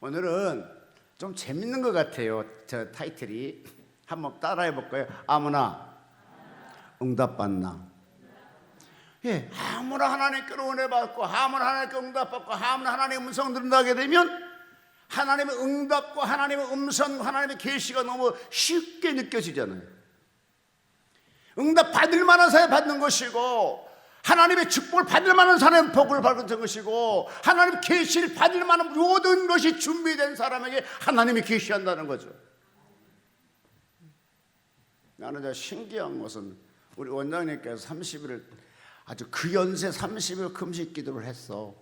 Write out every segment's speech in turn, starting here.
오늘은 좀 재밌는 것 같아요. 저 타이틀이 한번 따라해 볼까요? 아무나 응답받나. 예, 아무나 하나님께로 은혜 받고, 아무나 하나님께 응답 받고, 아무나 하나님의 음성 들은다게 되면 하나님의 응답과 하나님의 음성, 하나님의 계시가 너무 쉽게 느껴지잖아요. 응답 받을 만한 사람이 받는 것이고, 하나님의 축복을 받을 만한 사람은 복을 받는 것이고, 하나님의 계시를 받을 만한 모든 것이 준비된 사람에게 하나님이 계시한다는 거죠. 나는 저 신기한 것은 우리 원장님께서 30일을 아주 그 연세 30일 금식 기도를 했어.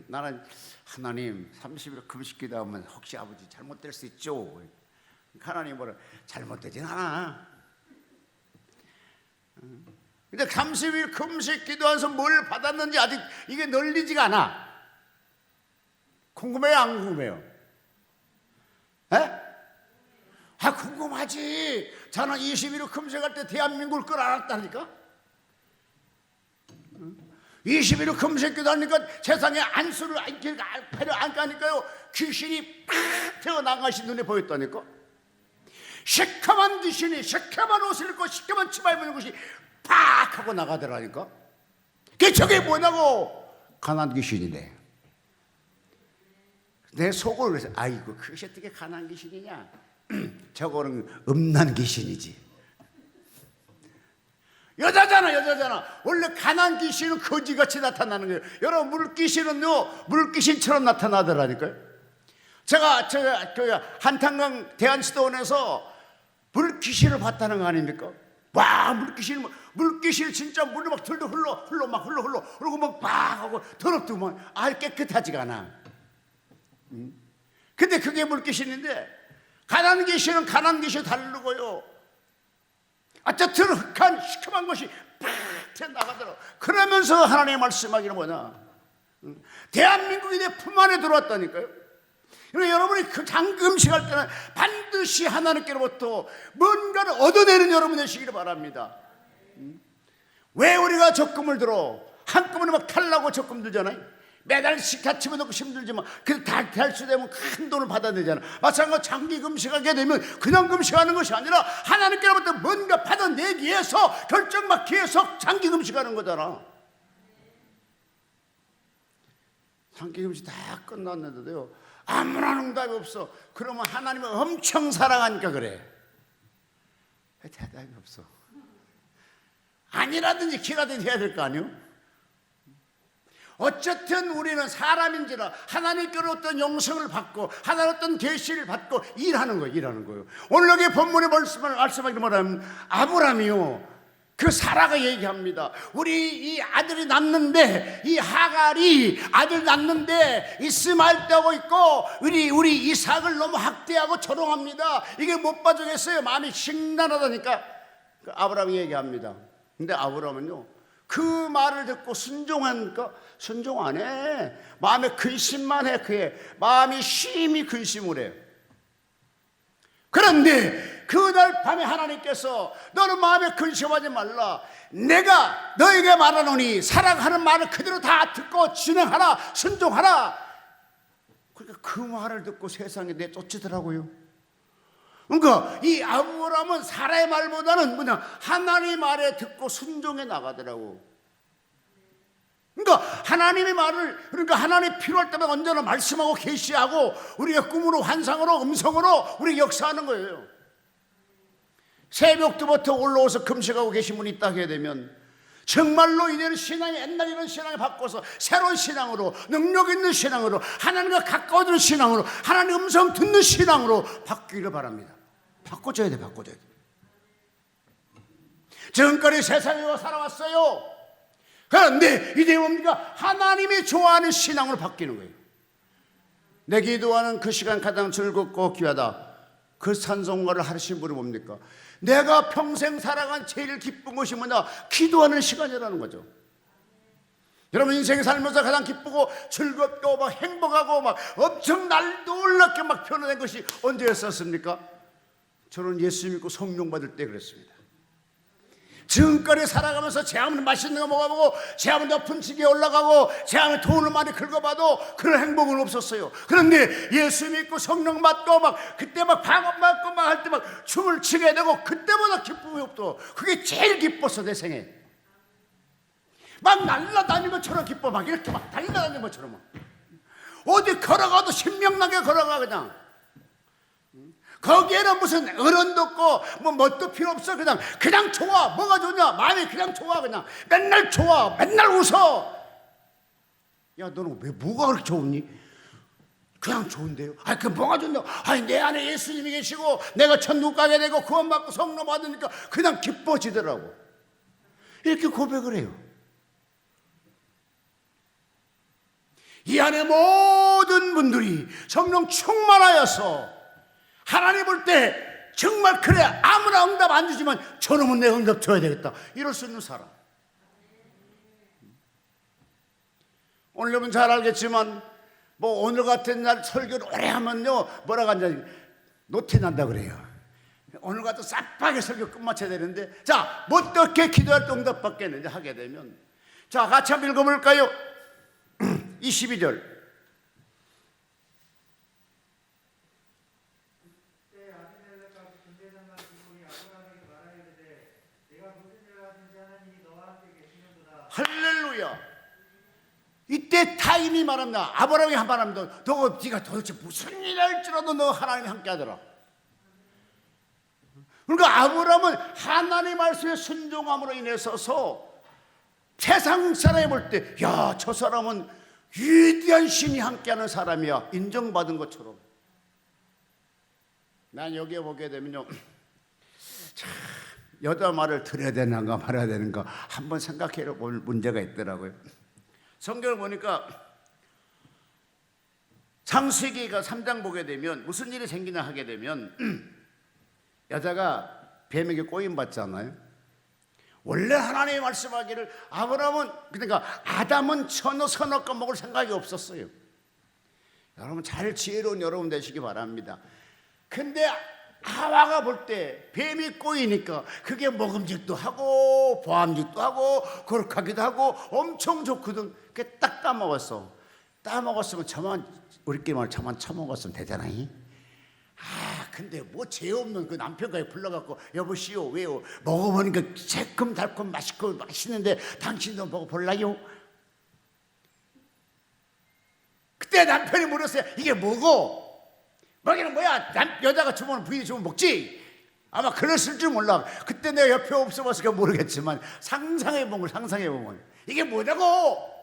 나는 하나님 30일 금식 기도하면 혹시 아버지 잘못될 수 있죠? 하나님 뭐라 잘못되진 않아. 근데 30일 금식 기도하면서 뭘 받았는지 아직 이게 널리지가 않아. 궁금해요, 안 궁금해요? 에? 아, 궁금하지. 저는 21일 금식할 때 대한민국을 끌 알았다니까. 21일 금식 기도하니까 세상에 안수를 배를 안 가니까요, 귀신이 팍 태어나가시 눈에 보였다니까. 시커먼 귀신이 시커먼 옷을 입고 시커먼 치마 입는 것이 팍 하고 나가더라니까. 그게 저게 뭐냐고. 가난 귀신이네. 내 속으로 그래서 아이고 그것이 어떻게 가난 귀신이냐. 저거는 음란 귀신이지. 여자잖아. 원래 가난 귀신은 거지같이 나타나는 거예요. 여러분, 물귀신은요 물귀신처럼 나타나더라니까요. 제가 한탄강 대한시도원에서 물귀신을 봤다는 거 아닙니까? 와, 물귀신 진짜 물이 막 들도 흘러 그리고 막 하고 더럽도 막 깨끗하지가 않아. 근데 그게 물귀신인데, 가난 귀신은 가난 귀신 다르고요. 어쨌든 흑한 시큼한 것이 팍 튀어나가더라고. 그러면서 하나님의 말씀하기는 뭐냐, 대한민국이 내 품 안에 들어왔다니까요. 그러니까 여러분이 그 장금식 할 때는 반드시 하나님께로부터 뭔가를 얻어내는 여러분 되시기를 바랍니다. 왜 우리가 적금을 들어? 한꺼번에 막 탈라고 적금 들잖아요. 매달씩 같이 넣고 힘들지만 그 달수 되면 큰 돈을 받아내잖아. 마찬가지로 장기 금식하게 되면 그냥 금식하는 것이 아니라 하나님께로부터 뭔가 받아내기 위해서 결정받기 위해서 장기 금식하는 거잖아. 장기 금식 다 끝났는데도요 아무런 응답이 없어. 그러면 하나님을 엄청 사랑하니까 그래. 왜 대답이 없어? 아니라든지 기라든지 해야 될 거 아니요? 어쨌든 우리는 사람인지라 하나님께로 어떤 영성을 받고 하나님 어떤 계시를 받고 일하는 거예요. 오늘 여기 본문의 말씀하기를 뭐냐면, 아브라함이요, 그 사라가 얘기합니다. 우리 이 아들이 낳는데, 이 하갈이 아들 낳는데 이스마엘 떼고 있고 우리 이삭을 너무 학대하고 조롱합니다. 이게 못 봐주겠어요. 마음이 식난하다니까 그 아브라함이 얘기합니다. 근데 아브라함은요 그 말을 듣고 순종하니까 순종 안 해. 마음에 근심만 해. 그의 마음이 심히 근심을 해요. 그런데 그날 밤에 하나님께서 너는 마음에 근심하지 말라. 내가 너에게 말하노니 사랑하는 말을 그대로 다 듣고 진행하라. 순종하라. 그러니까 그 말을 듣고 세상에 내쫓으더라고요. 그러니까 이 아브라함은 사람의 말보다는 하나님의 말에 듣고 순종해 나가더라고. 그러니까 하나님의 말을, 그러니까 하나님이 필요할 때마다 언제나 말씀하고 계시하고 우리가 꿈으로 환상으로 음성으로 우리 역사하는 거예요. 새벽부터 올라와서 금식하고 계신 분이 있다 하게 되면 정말로 이제는 신앙이 옛날 이런 신앙을 바꿔서 새로운 신앙으로, 능력 있는 신앙으로, 하나님과 가까워지는 신앙으로, 하나님 음성 듣는 신앙으로 바뀌기를 바랍니다. 바꿔줘야 돼. 지금까지 세상에 살아왔어요. 그런데 이제 뭡니까? 하나님이 좋아하는 신앙으로 바뀌는 거예요. 내 기도하는 그 시간 가장 즐겁고 귀하다. 그 찬송가를 하신 분이 뭡니까? 내가 평생 살아간 제일 기쁜 것이 뭐냐? 기도하는 시간이라는 거죠. 여러분 인생에 살면서 가장 기쁘고 즐겁고 막 행복하고 막 엄청 놀랍게 막 표현된 것이 언제였었습니까? 저는 예수 믿고 성령 받을 때 그랬습니다. 지금까지 살아가면서 제 아무리 맛있는 거 먹어보고 제 아무리 높은 집에 올라가고 제 아무리 돈을 많이 긁어봐도 그런 행복은 없었어요. 그런데 예수 믿고 성령 받고 막 그때 막 방언 받고 막 할 때 막 춤을 추게 되고 그때보다 기쁨이 없더. 그게 제일 기뻤어 내 생에. 막 날라다니는 것처럼 기뻐. 막 이렇게 막 날라다니는 것처럼 막. 어디 걸어가도 신명나게 걸어가 그냥. 거기에는 무슨 어른도 없고 뭐 뭣도 필요 없어. 그냥 좋아. 뭐가 좋냐? 마음이 그냥 좋아. 그냥 맨날 좋아. 맨날 웃어. 야 너는 왜 뭐가 그렇게 좋니? 그냥 좋은데요. 아니 그 뭐가 좋냐? 아니 내 안에 예수님이 계시고 내가 천국 가게 되고 구원받고 성령 받으니까 그냥 기뻐지더라고. 이렇게 고백을 해요. 이 안에 모든 분들이 성령 충만하여서 하나님 볼 때 정말 그래 아무나 응답 안 주지만 저놈은 내 응답 줘야 되겠다 이럴 수 있는 사람. 오늘 여러분 잘 알겠지만 뭐 오늘 같은 날 설교를 오래 하면요 뭐라고 하냐 노티 난다 그래요. 오늘 같은 싹하게 설교 끝마쳐야 되는데 자 뭐 어떻게 기도할 때 응답 받겠는지 하게 되면 자 같이 한번 읽어볼까요? 22절 할렐루야. 이때 타인이 말합니다. 아브라함이 한 말합니다. 너 네가 도대체 무슨 일을 할지라도 너 하나님이 함께 하더라. 그러니까 아브라함은 하나님 말씀에 순종함으로 인해서 세상 사람이 볼 때 야 저 사람은 위대한 신이 함께하는 사람이야 인정받은 것처럼. 난 여기에 보게 되면요 참 여자 말을 들어야 되는가 말아야 되는가 한번 생각해 볼 문제가 있더라고요. 성경을 보니까 창세기가 3장 보게 되면 무슨 일이 생기나 하게 되면 여자가 뱀에게 꼬임받잖아요. 원래 하나님이 말씀하기를 아브라함은 그러니까 아담은 선악과 먹을 생각이 없었어요. 여러분 잘 지혜로운 여러분 되시기 바랍니다. 근데 하와가 볼 때 뱀이 꼬이니까 그게 먹음직도 하고 보암직도 하고 거룩하기도 하고 엄청 좋거든. 그게 딱 따먹었어. 따먹었으면 저만 우리끼리 말 저만 처먹었으면 되잖아요. 근데 뭐 죄 없는 그 남편까지 불러갖고 여보시오 왜요? 먹어보니까 새콤달콤 맛있고 맛있는데 당신도 먹어볼라요? 그때 남편이 물었어요. 이게 뭐고? 먹이는 뭐야? 여자가 주면 부인이 주면 먹지. 아마 그랬을 줄 몰라. 그때 내가 옆에 없어봐서 모르겠지만 상상해보면 이게 뭐냐고.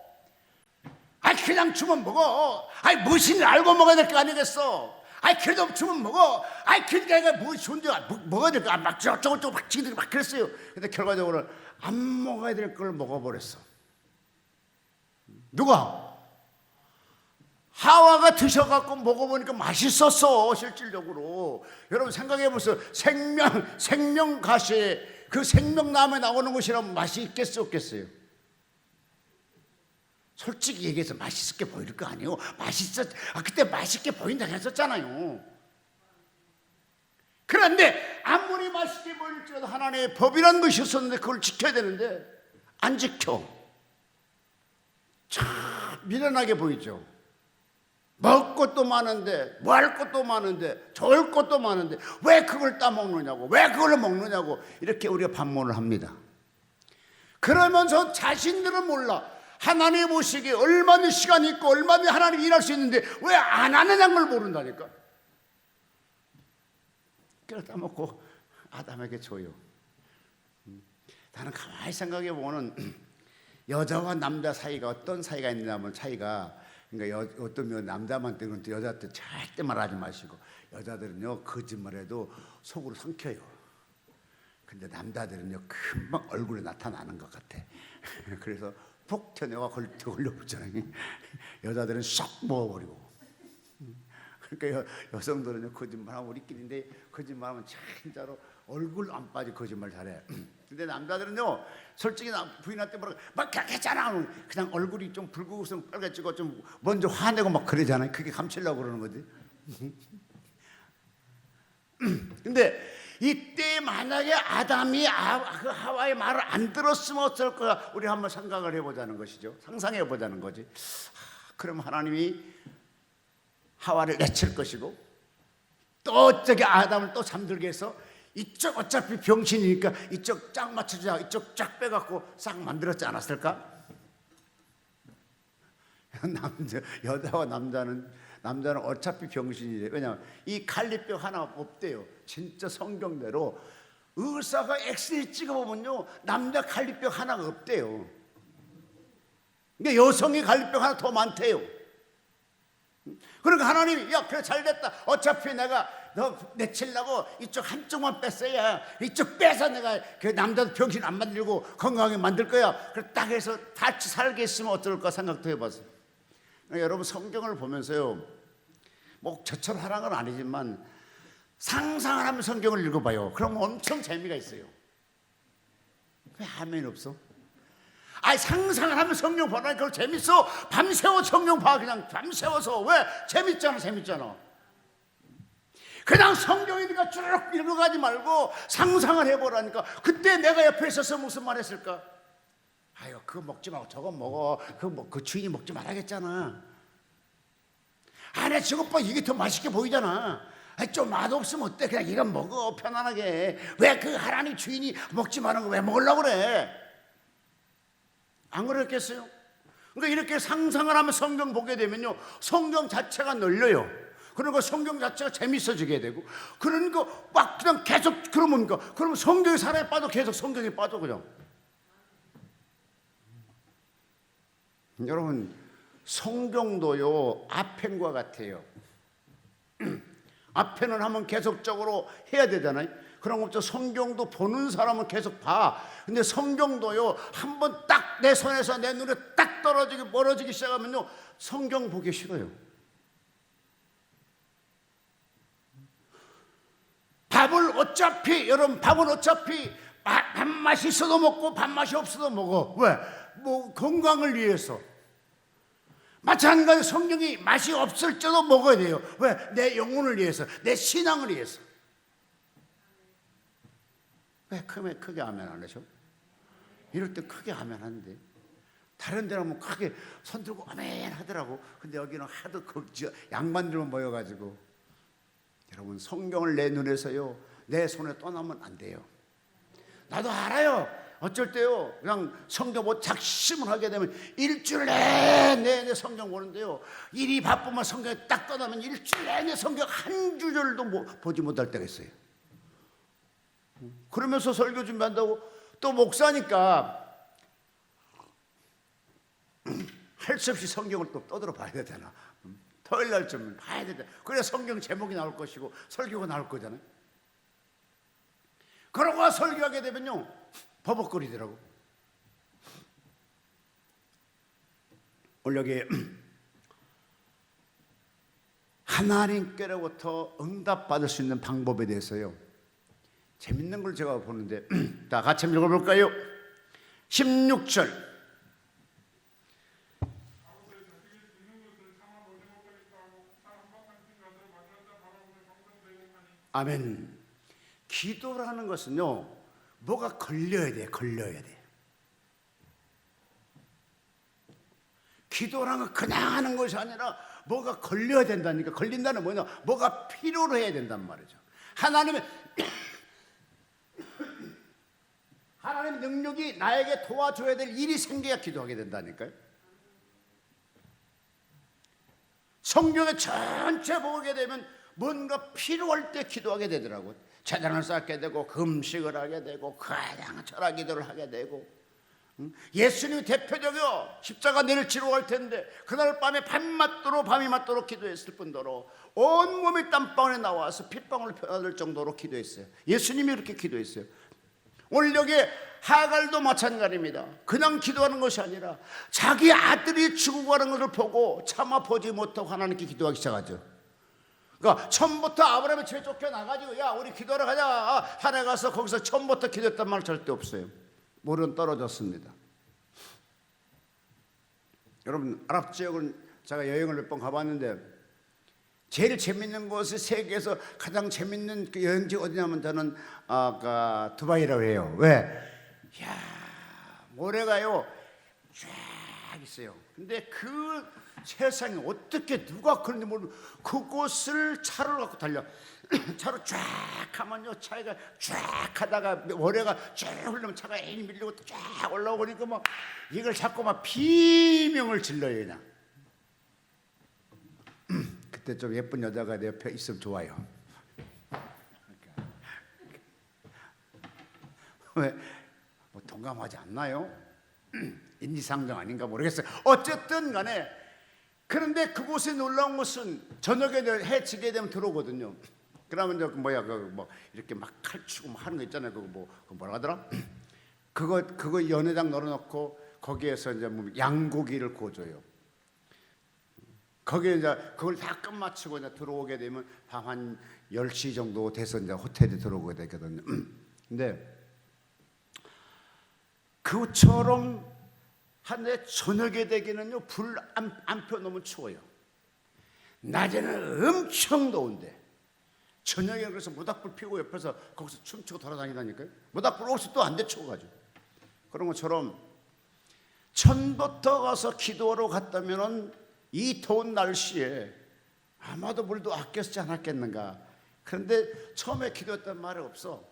그냥 주면 먹어. 무엇인지 알고 먹어야 될 거 아니겠어. 그래도 주면 먹어. 그러니까 내가 뭐 좋은데 먹어야 될 거. 막 저쪽저쪽 막 지들이 막 그랬어요. 근데 결과적으로 안 먹어야 될 걸 먹어버렸어. 누가? 하와가 드셔갖고 먹어보니까 맛있었어. 실질적으로 여러분 생각해보세요. 생명가시에 그 생명나무에 나오는 것이라면 맛이 있겠어 없겠어요? 솔직히 얘기해서 맛있게 보일 거 아니에요. 그때 맛있게 보인다고 했었잖아요. 그런데 아무리 맛있게 보일지라도 하나님의 법이라는 것이 있었는데 그걸 지켜야 되는데 안 지켜. 참 미련하게 보이죠. 먹을 것도 많은데 뭐 할 것도 많은데 좋을 것도 많은데 왜 그걸 따먹느냐고 왜 그걸 먹느냐고 이렇게 우리가 반문을 합니다. 그러면서 자신들은 몰라. 하나님 보시기에 얼마나 시간이 있고 얼마나 하나님 일할 수 있는데 왜 안 하느냐는 걸 모른다니까. 그래서 따먹고 아담에게 줘요. 나는 가만히 생각해 보면 여자와 남자 사이가 어떤 사이가 있냐면 차이가 그러니까 어떤 남자한테 그런 여자한테 절대 말하지 마시고 여자들은요 거짓말해도 속으로 삼켜요. 근데 남자들은요 금방 얼굴에 나타나는 것 같아. 그래서 폭 튀어내와 걸려붙잖아요. 여자들은 쏙 먹어버리고. 그러니까 여성들은요 거짓말하면 우리끼리인데 거짓말하면 진짜로 얼굴 안 빠지 거짓말 잘해. 근데 남자들은요 솔직히 부인한테 막 그렇게 했잖아. 그냥 얼굴이 좀 붉고 빨개지고 좀 먼저 화내고 막 그러잖아요. 그게 감추려고 그러는 거지. 근데 이때 만약에 아담이 그 하와의 말을 안 들었으면 어떨 거야? 우리 한번 생각을 해보자는 것이죠. 상상해 보자는 거지. 그럼 하나님이 하와를 내칠 것이고 또 저기 아담을 또 잠들게 해서 이쪽 어차피 병신이니까 이쪽 짝 맞춰주자, 이쪽 짝 빼갖고 싹 만들었지 않았을까? 여자와 남자는 어차피 병신이래요. 왜냐하면 이 갈리뼈 하나 없대요. 진짜 성경대로 의사가 엑스레이 찍어보면요, 남자 갈리뼈 하나가 없대요. 근데 여성의 갈리뼈 하나 더 많대요. 그러니까 하나님이 야 그래 잘됐다. 어차피 내가 너 내치려고 이쪽 한쪽만 뺐어야 이쪽 빼서 내가 그 남자도 병신 안 만들고 건강하게 만들 거야. 그래 딱 해서 같이 살게 했으면 어떨까 생각도 해봤어요. 그러니까 여러분 성경을 보면서요, 뭐 저처럼 하라는 건 아니지만 상상을 하면 성경을 읽어봐요. 그럼 엄청 재미가 있어요. 왜 아멘 없어? 아니 상상을 하면 성경 보라니까 그거 재밌어. 밤새워 성경 봐. 그냥 밤새워서. 왜? 재밌잖아. 그냥 성경이니까 쭉 읽어가지 말고 상상을 해보라니까. 그때 내가 옆에 있어서 무슨 말 했을까? 아유 그거 먹지 말고 저거 먹어. 그 주인이 먹지 말라겠잖아. 아니 저것 봐, 이게 더 맛있게 보이잖아. 아니, 좀 맛없으면 어때? 그냥 이거 먹어 편안하게. 왜 그 하나님 주인이 먹지 말은 거 왜 먹으려고 그래? 안 그랬겠어요? 그러니까 이렇게 상상을 하면 성경 보게 되면요, 성경 자체가 늘려요. 그러니까 성경 자체가 재밌어지게 되고, 그러니까 막 그냥 계속 그러면 성경의 사랑에 빠져, 계속 성경에 빠져 그냥. 여러분 성경도요 아펜과 같아요. 아펜은 하면 계속적으로 해야 되잖아요. 그런 것도 성경도 보는 사람은 계속 봐. 근데 성경도요 한번 딱 내 손에서 내 눈에 딱 멀어지기 시작하면요 성경 보기 싫어요. 밥은 어차피 밥맛이 있어도 먹고 밥맛이 없어도 먹어. 왜? 뭐 건강을 위해서. 마찬가지로 성경이 맛이 없을지도 먹어야 돼요. 왜? 내 영혼을 위해서, 내 신앙을 위해서. 왜 크게 아멘 안 하셔? 이럴 때 크게 아멘 하는데, 다른 데는 뭐 크게 손 들고 아멘 하더라고. 근데 여기는 하도 양반들만 모여가지고. 여러분 성경을 내 눈에서요 내 손에 떠나면 안 돼요. 나도 알아요. 어쩔 때요 그냥 성경 뭐 작심을 하게 되면 일주일 내내 성경 보는데요, 일이 바쁘면 성경에 딱 떠나면 일주일 내내 성경 한 주절도 보지 못할 때가 있어요. 그러면서 설교 준비한다고 또 목사니까 할 수 없이 성경을 또 떠들어 봐야 되잖아. 토요일 날쯤 봐야 되잖아. 그래야 성경 제목이 나올 것이고 설교가 나올 거잖아요. 그러고 설교하게 되면요 버벅거리더라고. 오늘 여기 하나님께로부터 응답받을 수 있는 방법에 대해서요 재밌는 걸 제가 보는데, 자 같이 한번 읽어볼까요? 16절. 아멘. 기도라는 것은요 뭐가 걸려야 돼. 기도라는 건 그냥 하는 것이 아니라 뭐가 걸려야 된다니까. 걸린다는 뭐냐, 뭐가 필요로 해야 된단 말이죠. 하나님의 능력이 나에게 도와줘야 될 일이 생겨야 기도하게 된다니까요. 성경에 전체 보게 되면 뭔가 필요할 때 기도하게 되더라고요. 재단을 쌓게 되고 금식을 하게 되고 그냥 철학 기도를 하게 되고. 예수님이 대표적이요 십자가 내릴 치러 갈 텐데 그날 밤에 밤이 맞도록 기도했을 뿐더러 온몸이 땀방울에 나와서 핏방울 펴날 정도로 기도했어요. 예수님이 그렇게 기도했어요. 오늘 여기 하갈도 마찬가지입니다. 그냥 기도하는 것이 아니라 자기 아들이 죽어가는 것을 보고 참아 보지 못하고 하나님께 기도하기 시작하죠. 그러니까 처음부터 아브라함이 집에 쫓겨나가지고 야 우리 기도하러 가자 산에 가서 거기서 처음부터 기도했단 말 절대 없어요. 물은 떨어졌습니다. 여러분 아랍 지역은 제가 여행을 몇 번 가봤는데 제일 재밌는 곳이 세계에서 가장 재밌는 그 여행지 어디냐면 저는 두바이라고 해요. 왜? 야, 모래가요 쫙 있어요. 근데 그 세상에 어떻게 누가 그런지 모르고 그곳을 차를 갖고 달려 차로 쫙 가면요 차가 쫙 하다가 모래가 쫙 흘러면 차가 애니 밀리고 쫙 올라오니까 막 이걸 자꾸 막 비명을 질러요 그냥. 그때 좀 예쁜 여자가 내 옆에 있으면 좋아요. 왜? 뭐 동감하지 않나요? 인지상정 아닌가 모르겠어요. 어쨌든 간에 그런데 그곳에 놀라운 것은 저녁에 해 지게 되면 들어오거든요. 그러면 저 뭐야 뭐 이렇게 막 칼치고 뭐 하는 거 있잖아요. 그거 뭐라 하더라? 그거 연회장 널어놓고 거기에서 이제 뭐 양고기를 구워줘요. 거기에 이제 그걸 다 끝마치고 이제 들어오게 되면 밤 한 10시 정도 돼서 이제 호텔에 들어오게 되거든요. 근데 그처럼 한데 저녁에 되기는요 불 안 펴놓으면 추워요. 낮에는 엄청 더운데 저녁에 그래서 모닥불 피우고 옆에서 거기서 춤추고 돌아다니다니까요. 모닥불 없이 또 안 돼 추워가지고. 그런 것처럼 처음부터 가서 기도하러 갔다면은 이 더운 날씨에 아마도 물도 아껴 쓰지 않았겠는가. 그런데 처음에 기도했단 말이 없어.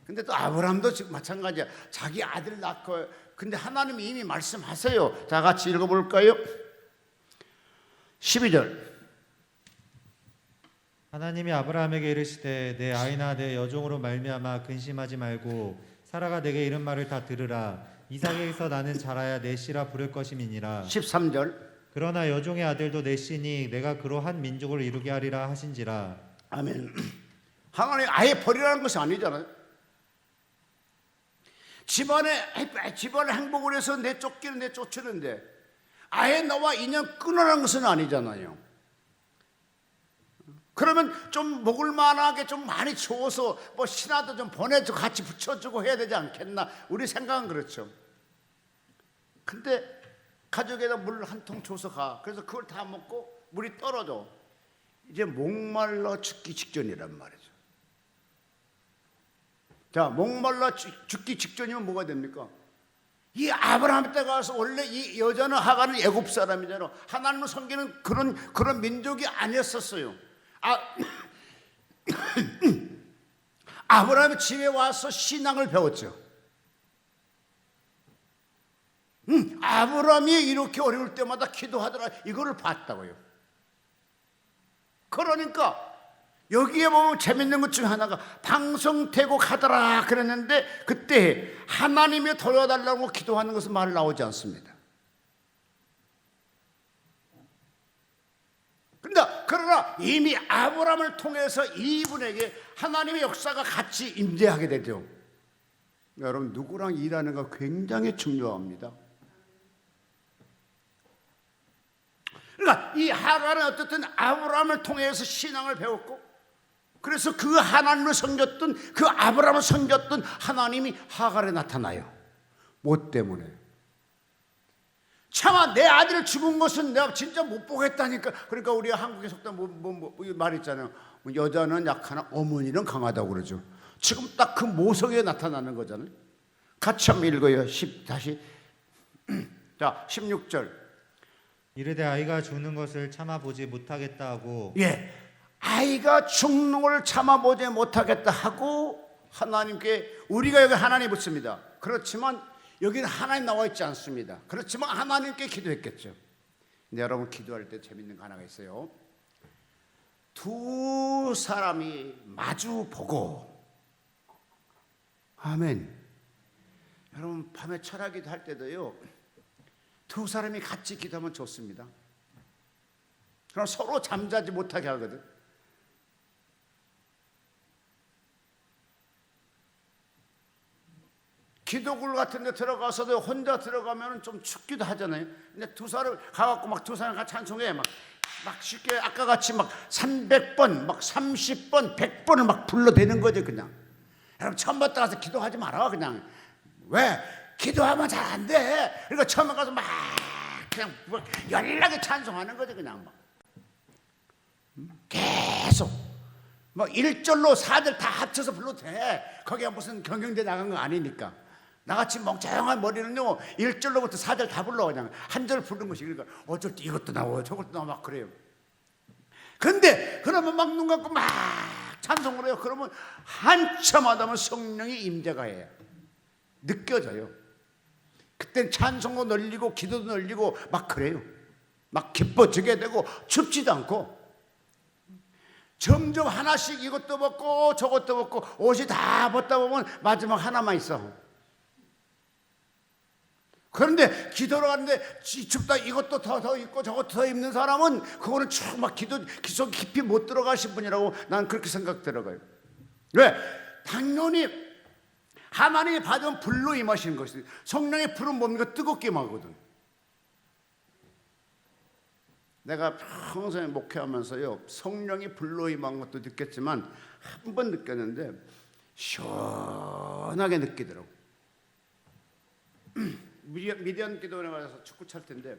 근데 또 아브라함도 지금 마찬가지야. 자기 아들 낳고. 근데 하나님이 이미 말씀하세요. 다 같이 읽어볼까요? 12절. 하나님이 아브라함에게 이르시되 내 아이나 내 여종으로 말미암아 근심하지 말고 사라가 내게 이른 말을 다 들으라. 이삭에게서 나는 자라야 내 씨라 부를 것임이니라. 13절. 그러나 여종의 아들도 내 씨니 내가 그로 한 민족을 이루게 하리라 하신지라. 아멘. 하나님 아예 버리라는 것이 아니잖아요. 집안의 행복을 해서 내쫓기는 내쫓으는데 아예 너와 인연 끊으라는 것은 아니잖아요. 그러면 좀 먹을 만하게 좀 많이 줘서 뭐 신화도 좀 보내주고 같이 붙여주고 해야 되지 않겠나. 우리 생각은 그렇죠. 근데 가족에다 물 한 통 줘서 가. 그래서 그걸 다 먹고 물이 떨어져. 이제 목말라 죽기 직전이란 말이죠. 자, 목말라 죽기 직전이면 뭐가 됩니까? 이 아브라함 때 가서 원래 이 여자는 하가는 애굽 사람이잖아. 하나님을 섬기는 그런 민족이 아니었었어요. 아브라함의 집에 와서 신앙을 배웠죠. 아브라함이 이렇게 어려울 때마다 기도하더라. 이거를 봤다고요. 그러니까 여기에 보면 재밌는 것 중에 하나가 방성되고 가더라 그랬는데 그때 하나님이 도와달라고 기도하는 것은 말 나오지 않습니다. 그러나 이미 아브라함을 통해서 이분에게 하나님의 역사가 같이 임재하게 되죠. 여러분 누구랑 일하는 거 굉장히 중요합니다. 그러니까 이 하갈은 어쨌든 아브라함을 통해서 신앙을 배웠고 그래서 그 하나님을 섬겼던 그 아브라함을 섬겼던 하나님이 하갈에 나타나요. 뭐 때문에? 차마 내 아들을 죽은 것은 내가 진짜 못 보겠다니까. 그러니까 우리가 한국에 속담 말 있잖아요. 여자는 약하나 어머니는 강하다고 그러죠. 지금 딱 그 모성에 나타나는 거잖아요. 같이 한번 읽어요. 다시. 자, 16절. 이르되 아이가 죽는 것을 참아보지 못하겠다 하고. 예, 아이가 죽는 걸 참아보지 못하겠다 하고 하나님께 우리가 여기 하나님 붙습니다. 그렇지만 여기는 하나님 나와 있지 않습니다. 그렇지만 하나님께 기도했겠죠. 근데 여러분 기도할 때 재밌는 거 하나가 있어요. 두 사람이 마주 보고 아멘. 여러분 밤에 철학기도 할 때도요. 두 사람이 같이 기도하면 좋습니다. 그럼 서로 잠자지 못하게 하거든. 기도굴 같은 데 들어가서도 혼자 들어가면 좀 춥기도 하잖아요. 근데 두 사람 가갖고 막 두 사람 같이 찬송해. 막 쉽게 아까 같이 막 300번, 막 30번, 100번을 막 불러대는 거죠, 그냥. 여러분, 처음부터 가서 기도하지 마라, 그냥. 왜? 기도하면 잘 안 돼. 그러니까 처음에 가서 막 그냥 막 연락에 찬송하는 거죠, 그냥 막. 계속 뭐 1절로 4절 다 합쳐서 불러도 돼. 거기가 무슨 경영대 나간 거 아니니까. 나같이 멍청한 머리는요 1절로부터 4절 다 불러. 그냥 한 절 부르는 것이. 그러니까 어쩔 때 이것도 나와요 저것도 나와 막 그래요. 근데 그러면 막 눈 감고 막 찬송을 해요. 그러면 한참 하다 보면 성령이 임재가 해요. 느껴져요. 그땐 찬송도 늘리고 기도도 늘리고 막 그래요. 막 기뻐지게 되고 춥지도 않고 점점 하나씩 이것도 벗고 저것도 벗고 옷이 다 벗다 보면 마지막 하나만 있어. 그런데 기도를 하는데 춥다 이것도 더 입고 저것도 더 입는 사람은 그거는 쭉 막 기도 깊이 못 들어가신 분이라고 난 그렇게 생각 들어가요. 왜? 당연히 하나님이 받은 불로 임하시는 것이. 성령의 불은 뭡니까? 뜨겁게 임하거든. 내가 평소에 목회하면서요 성령이 불로 임한 것도 느꼈지만 한 번 느꼈는데 시원하게 느끼더라고. 미디안 기도원에 가서 축구 찰 텐데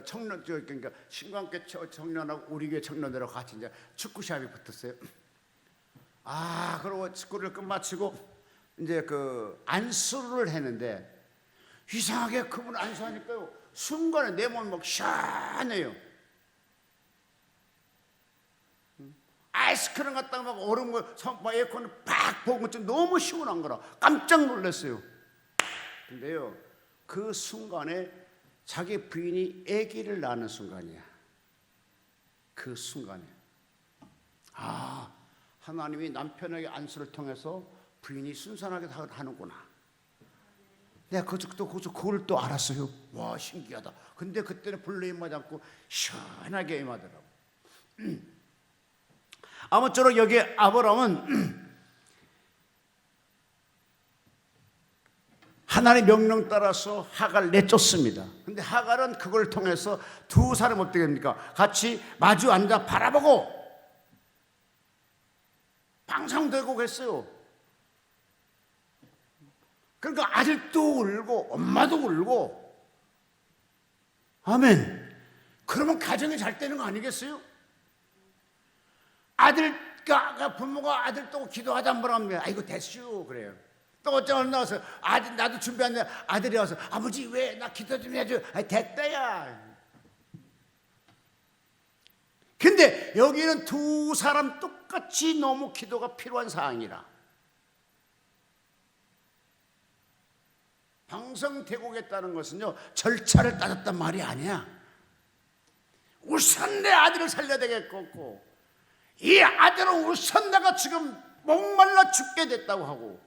청년 그러니까 신광교 청년하고 우리 교회 청년들하고 같이 이제 축구 시합이 붙었어요. 그리고 축구를 끝마치고 이제 그 안수를 했는데 이상하게 그분 안수하니까요 순간에 내 몸이 막 시원해요. 아이스크림 갖다가 막 얼음 막 에어컨을 팍 부은 것처럼 너무 시원한 거라 깜짝 놀랐어요. 근데요 그 순간에 자기 부인이 아기를 낳는 순간이야. 그 순간에 하나님이 남편에게 안수를 통해서 부인이 순산하게 하는구나. 내가 그걸 또 알았어요. 와 신기하다. 근데 그때는 불로 임하지 않고 시원하게 임하더라고. 아무쪼록 여기 아브라함은 하나님의 명령 따라서 하갈을 내쫓습니다. 근데 하갈은 그걸 통해서 두 사람이 어떻게 됩니까? 같이 마주 앉아 바라보고 방상되고 그랬어요. 그러니까 아들도 울고 엄마도 울고. 아멘. 그러면 가정이 잘 되는 거 아니겠어요? 부모가 아들 또 기도하자 뭐라면 이거 됐슈 그래요. 또 어쩌고 나와서 나도 준비했는데 아들이 와서 아버지 왜 나 기도 좀 해줘. 됐다야. 근데 여기는 두 사람 똑같이 너무 기도가 필요한 상황이라 방성되고겠다는 것은요 절차를 따졌단 말이 아니야. 우선 내 아들을 살려야 되겠고 이 아들은 우선 내가 지금 목말라 죽게 됐다고 하고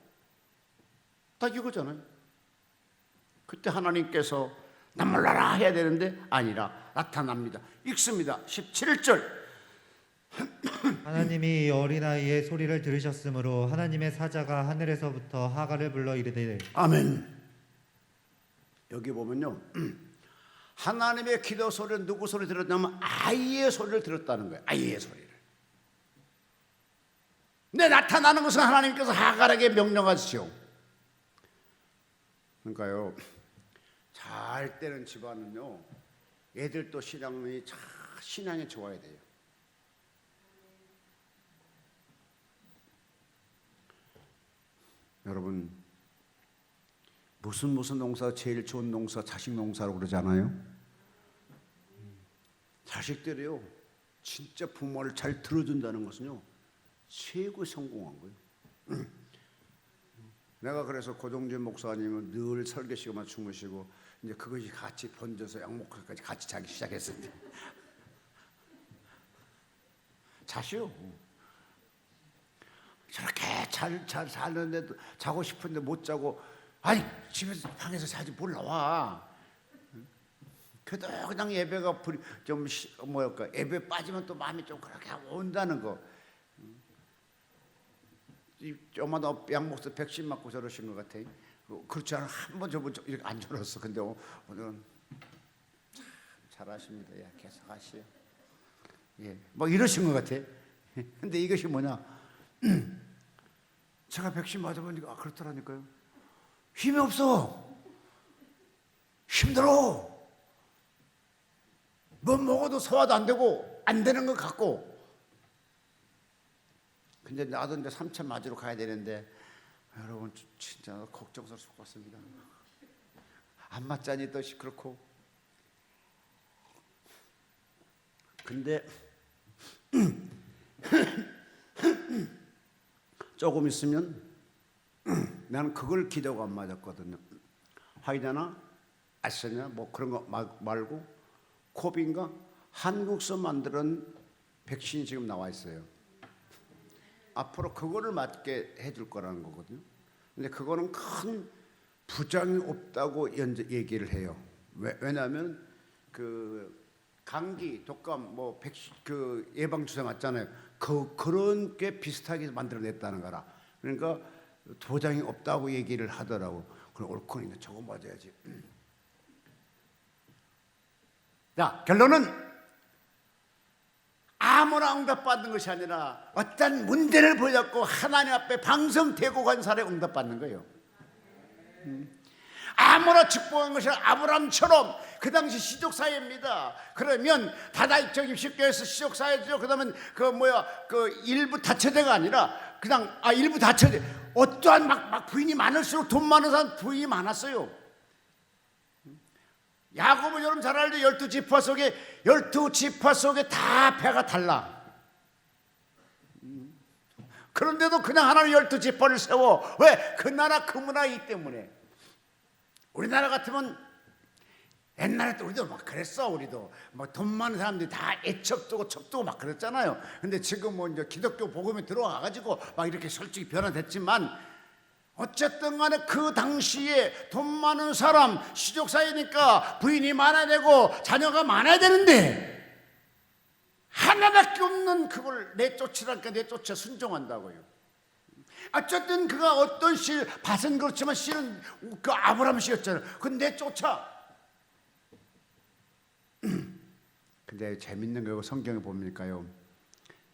딱 이거잖아요. 그때 하나님께서 나 몰라라 해야 되는데 아니라 나타납니다. 읽습니다. 17절 하나님이 이 어린아이의 소리를 들으셨으므로 하나님의 사자가 하늘에서부터 하갈을 불러 이르되 아멘. 여기 보면요 하나님의 기도 소리는 누구 소리 들었냐면 아이의 소리를 들었다는 거예요. 아이의 소리를. 근데 나타나는 것은 하나님께서 하갈에게 명령하시오. 그러니까요 잘 되는 집안은요 애들도 신앙이 좋아야 돼요. 여러분 무슨 농사 제일 좋은 농사 자식 농사라고 그러잖아요. 자식들이요 진짜 부모를 잘 들어준다는 것은요 최고 성공한 거예요. 내가 그래서 고종진 목사님은 늘 설교 시간만 주무시고 이제 그것이 같이 번져서 양목까지 같이 자기 시작했습니다. 자시오. 저렇게 잘 살는데도 자고 싶은데 못 자고 집에서 방에서 자지 뭘 나와. 그래도 그냥 예배가 좀 예배 빠지면 또 마음이 좀 그렇게 온다는 거. 어머나 양목사 백신 맞고 저러신 것 같아. 그렇지 않아 한 번 저번 이렇게 안 저렀어. 근데 오늘은 참 잘하십니다. 계속 하시오. 뭐 이러신 것 같아. 근데 이것이 뭐냐? 제가 백신 맞아보니까 그렇더라니까요. 힘이 없어. 힘들어. 뭐 먹어도 소화도 안 되고 안 되는 것 같고. 근데 나도 이제 3차 맞으러 가야 되는데 여러분 진짜 걱정스러워 죽겠습니다. 안 맞자니 또 그렇고. 근데 조금 있으면 나는 그걸 기도가 안 맞았거든요. 화이자나 아시냐 뭐 그런 거 말고 코비인가 한국서 만드는 백신이 지금 나와 있어요. 앞으로 그거를 맞게 해줄 거라는 거거든요. 근데 그거는 큰 부작용이 없다고 얘기를 해요. 왜냐하면 그 감기, 독감, 뭐 백신 그 예방 주사 맞잖아요. 그런 게 비슷하게 만들어냈다는 거라. 그러니까 부작용이 없다고 얘기를 하더라고. 그럼 옳거니까 저거 맞아야지. 자, 결론은 아무나 응답받는 것이 아니라 어떤 문제를 보여잡고 하나님 앞에 방성되고 간 사람이 응답받는 거예요. 아무나 축복한 것이 아브람처럼 그 당시 시족사회입니다. 그러면 다다익적인 십교에서 시족사회죠. 그다음에 그 일부 다처제가 아니라 그냥 일부 다처제. 어떠한 막 부인이 많을수록 돈 많은 사람 부인이 많았어요. 야곱은 여러분 잘 알죠. 12지파 속에 다 배가 달라. 그런데도 그냥 하나님 12지파를 세워. 왜? 그 나라 그 문화이기 때문에. 우리나라 같으면 옛날에 또 우리도 막 그랬어. 우리도 뭐 돈 많은 사람들이 다 애척두고 척두고 막 그랬잖아요. 근데 지금 뭐 이제 기독교 복음에 들어와가지고 막 이렇게 솔직히 변화됐지만 어쨌든 간에 그 당시에 돈 많은 사람 시족사회니까 부인이 많아야 되고 자녀가 많아야 되는데 하나밖에 없는 그걸 내쫓으라니까 내쫓아 순종한다고요. 어쨌든 그가 어떤 씨 밭은 그렇지만 씨는 그 아브라함 씨였잖아요. 근데 내쫓아. 근데 재밌는 거 성경에 보니까요.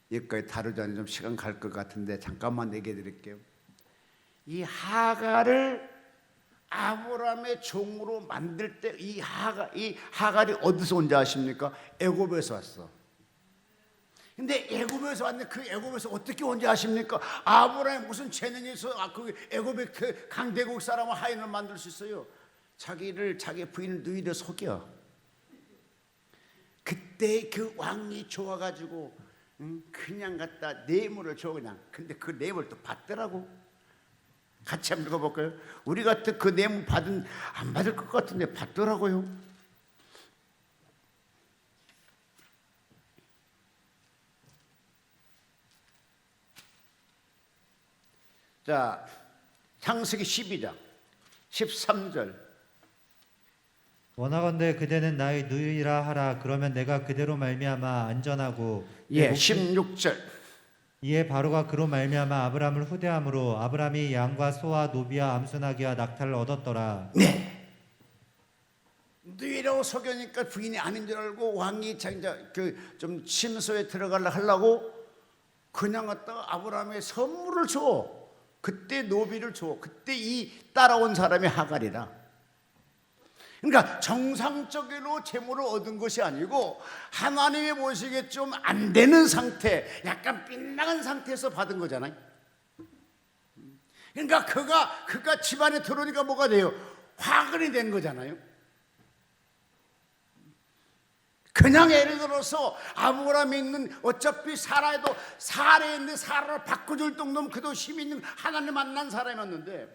여기까지 다루자니 좀 시간 갈 것 같은데 잠깐만 얘기해 드릴게요. 이 하갈을 아브라함의 종으로 만들 때 이 하갈이 어디서 온지 아십니까? 애굽에서 왔어. 근데 애굽에서 왔는데 그 애굽에서 어떻게 온지 아십니까? 아브라함이 무슨 재능이 있어? 그 애굽의 그 강대국 사람을 하인을 만들 수 있어요. 자기 부인을 누이를 속여. 그때 그 왕이 좋아가지고 그냥 갖다 뇌물을 줘 그냥. 근데 그 뇌물 또 받더라고. 같이 한번 읽어볼까요? 우리 같은 그 뇌물 안 받을 것 같은데 받더라고요. 자, 창세기 12장 13절. 원하건대 그대는 나의 누이라 하라. 그러면 내가 그대로 말미암아 안전하고 16절. 이에 바로가 그로 말미암아 아브람을 후대함으로 아브람이 양과 소와 노비와 암수나기와 낙타를 얻었더라. 네. 누이라고 속여니까 부인이 아닌 줄 알고 왕이 좀 침소에 하려고 그냥 갖다가 아브람의 선물을 줘. 그때 노비를 줘. 그때 이 따라온 사람이 하갈이라. 그러니까 정상적으로 재물을 얻은 것이 아니고 하나님이 보시기에 좀 안 되는 상태, 약간 빗나간 상태에서 받은 거잖아요. 그러니까 그가 집안에 들어오니까 뭐가 돼요? 화근이 된 거잖아요. 그냥 예를 들어서 아브라함이 있는 어차피 사라에도 사례에 있는데 사라를 바꿔줄 정도면 그도 힘 있는 하나님 만난 사람이었는데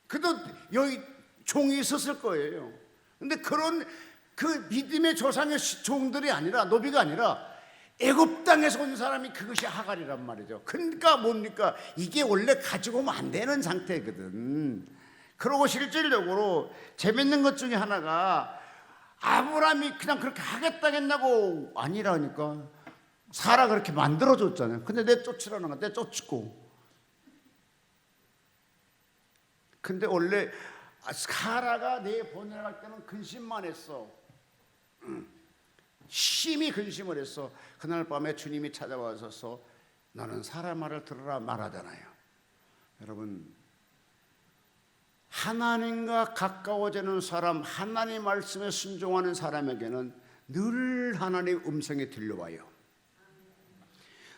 그도 여기 종이 있었을 거예요. 근데 그런 그 믿음의 조상의 종들이 아니라 노비가 아니라 애굽 땅에서 온 사람이 그것이 하갈이란 말이죠. 그러니까 뭡니까? 이게 원래 가지고 오면 안 되는 상태거든. 그러고 실질적으로 재밌는 것 중에 하나가 아브라함이 그냥 그렇게 하겠다겠냐고 아니라니까 사라 그렇게 만들어줬잖아요. 근데 내쫓으라는 거야. 내쫓고. 근데 원래 사라가 내 보내갈 때는 근심만 했어. 심히 근심을 했어. 그날 밤에 주님이 찾아와서 너는 사라 말을 들으라 말하잖아요. 여러분, 하나님과 가까워지는 사람, 하나님 말씀에 순종하는 사람에게는 늘 하나님의 음성이 들려와요.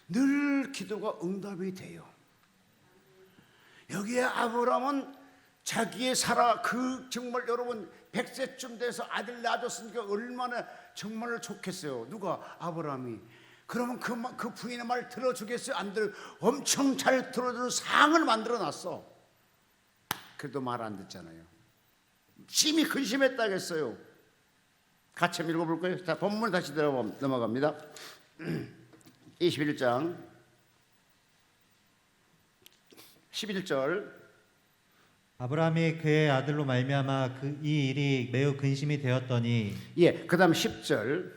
늘 기도가 응답이 돼요. 여기에 아브라함은 자기의 사라, 정말 여러분 100세쯤 돼서 아들 낳아줬으니까 얼마나 정말 좋겠어요. 누가? 아브라함이. 그러면 그 부인의 말 들어주겠어요? 안 들어? 엄청 잘 들어주는 상을 만들어놨어. 그래도 말 안 듣잖아요. 심히 근심했다겠어요. 같이 한번 읽어볼까요? 자, 본문 다시 넘어갑니다. 21장 11절. 아브라함이 그의 아들로 말미암아 이 일이 매우 근심이 되었더니 예, 그 다음 10절.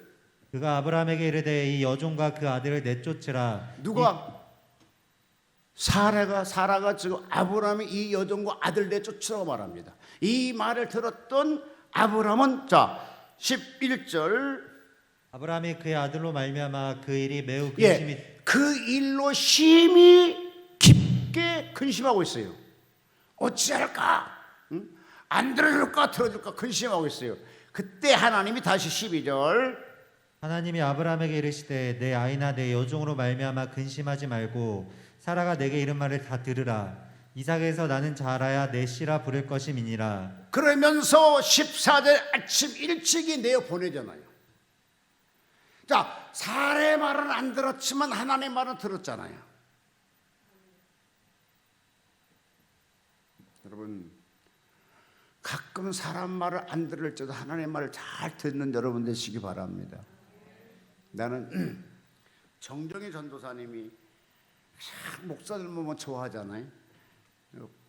그가 아브라함에게 이르되 이 여종과 그 아들을 내쫓으라. 누가? 사라가 지금 아브라함이 이 여종과 아들 내쫓으라고 말합니다. 이 말을 들었던 아브라함은, 자 11절, 아브라함이 그의 아들로 말미암아 그 일이 매우 근심이 그 일로 심히 깊게 근심하고 있어요. 어찌할까? 응? 안 들어줄까 들어줄까 근심하고 있어요. 그때 하나님이 다시 12절, 하나님이 아브라함에게 이르시되 내 아이나 내 여종으로 말미암아 근심하지 말고 사라가 내게 이른 말을 다 들으라. 이삭에서 나는 자라야 내 씨라 부를 것임이니라. 그러면서 14절 아침 일찍이 내어 보내잖아요. 자, 사라의 말은 안 들었지만 하나님의 말은 들었잖아요. 여러분, 가끔 사람 말을 안 들을지도 하나님의 말을 잘 듣는 여러분 되시기 바랍니다. 나는 정정희 전도사님이 참 목사들 보면 좋아하잖아요.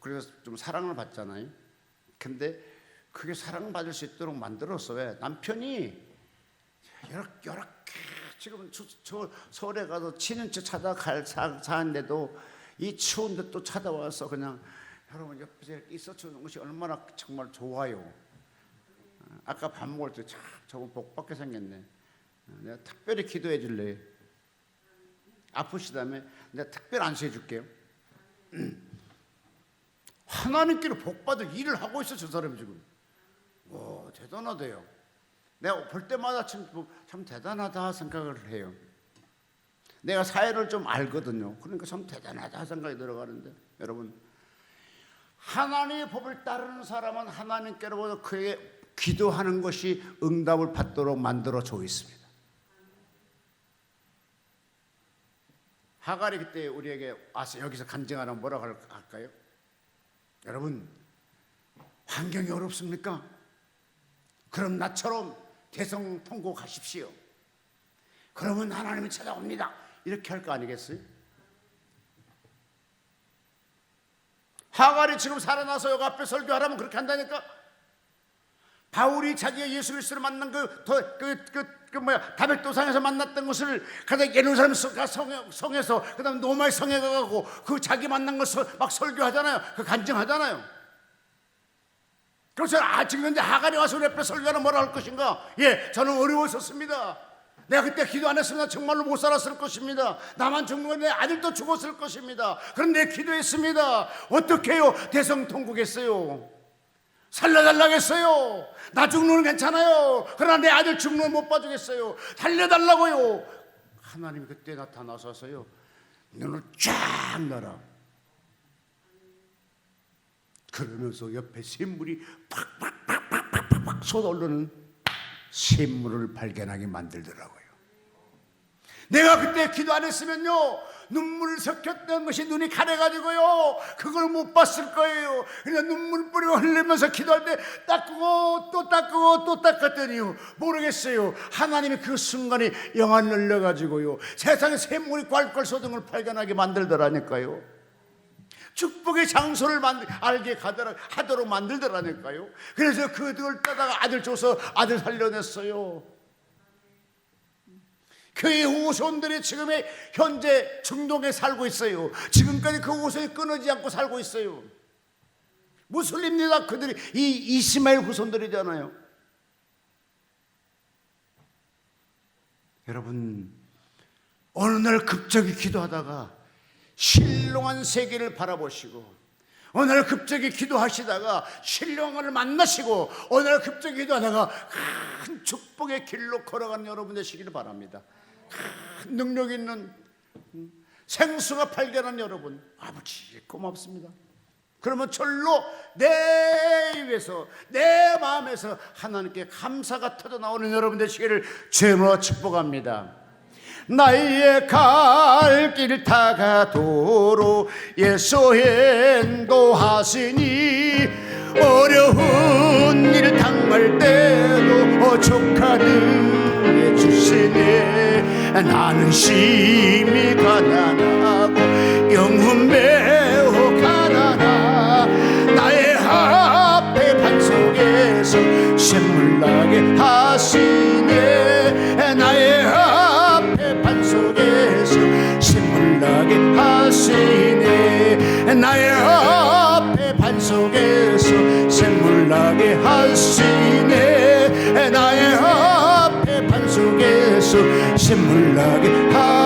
그래서 좀 사랑을 받잖아요. 근데 그게 사랑받을 수 있도록 만들었어. 왜? 남편이 이렇게 지금 저 서울에 가서 친인척 찾아갈 사는데도 이 추운데 또 찾아와서 그냥 여러분 옆에 있어주는 것이 얼마나 정말 좋아요. 아까 밥 먹을 때 참 저분 복받게 생겼네. 내가 특별히 기도해 줄래요? 아프시다며 내가 특별히 안수해 줄게요. 하나님께로 복받을 일을 하고 있어 저 사람이 지금. 와, 대단하대요. 내가 볼 때마다 참 대단하다 생각을 해요. 내가 사회를 좀 알거든요. 그러니까 참 대단하다 생각이 들어가는데, 여러분, 하나님의 법을 따르는 사람은 하나님께로부터 그에게 기도하는 것이 응답을 받도록 만들어 줘 있습니다. 하갈이 그때 우리에게 와서 여기서 간증하라면 뭐라고 할까요? 여러분, 환경이 어렵습니까? 그럼 나처럼 대성통곡하십시오. 그러면 하나님이 찾아옵니다. 이렇게 할 거 아니겠어요? 하갈이 지금 살아나서 여기 앞에 설교하라면 그렇게 한다니까? 바울이 자기가 예수 그리스도를 만난 다백도상에서 만났던 것을 가다 예루살렘 성에서 그다음 로마의 성에 가고 그 자기 만난 것을 막 설교하잖아요. 그 간증하잖아요. 그래서 지금 현재 하갈이 와서 우리 앞에 설교하면 뭐라 할 것인가? 예, 저는 어려웠었습니다. 내가 그때 기도 안 했으면 정말로 못 살았을 것입니다. 나만 죽는 내 아들도 죽었을 것입니다. 그런데 기도했습니다. 어떻게 해요? 대성통곡했어요. 살려달라겠어요. 나 죽는 건 괜찮아요. 그러나 내 아들 죽는 건 못 봐주겠어요. 살려달라고요. 하나님이 그때 나타나서서요, 눈을 쫙 열어. 그러면서 옆에 샘물이 팍팍팍팍팍팍 쏟아오르는 샘물을 발견하게 만들더라고요. 내가 그때 기도 안 했으면요, 눈물을 섞였던 것이 눈이 가려가지고요, 그걸 못 봤을 거예요. 그냥 눈물 뿌리고 흘리면서 기도할 때 닦고 또 닦고 또 닦았더니요, 모르겠어요. 하나님이 그 순간에 영안 열려가지고요, 세상에 샘물이 콸콸 쏟은 걸 발견하게 만들더라니까요. 축복의 장소를 알게 하도록 만들더라니까요. 그래서 그들 따다가 아들 줘서 아들 살려냈어요. 교회 후손들이 지금의 현재 중동에 살고 있어요. 지금까지 그 후손이 끊어지지 않고 살고 있어요. 무슬림입니다. 그들이 이 이스마엘 후손들이잖아요. 여러분, 어느 날 급작이 기도하다가 신롱한 세계를 바라보시고 오늘 급적이 기도하시다가 신령을 만나시고 오늘 급적이 기도하다가 큰 축복의 길로 걸어가는 여러분 되시기를 바랍니다. 큰 능력 있는 생수가 발견한 여러분, 아버지 고맙습니다. 그러면 절로 내 입에서 내 마음에서 하나님께 감사가 터져 나오는 여러분 되시기를 주님으로 축복합니다. 나의 갈 길 다가도록 예수행도 하시니 어려운 일 당할 때도 오죽하는 주시네. 나는 심히 가난하고 영혼 매우 가난하 나의 앞에 반석에서 샘물 나게 하시네. 나의 앞에 반석에서 샘물 나게 하시네. 나의 앞에 반석에서 샘물 나게 하시네. 나의 앞에 반석에서 샘물 나게 하시네.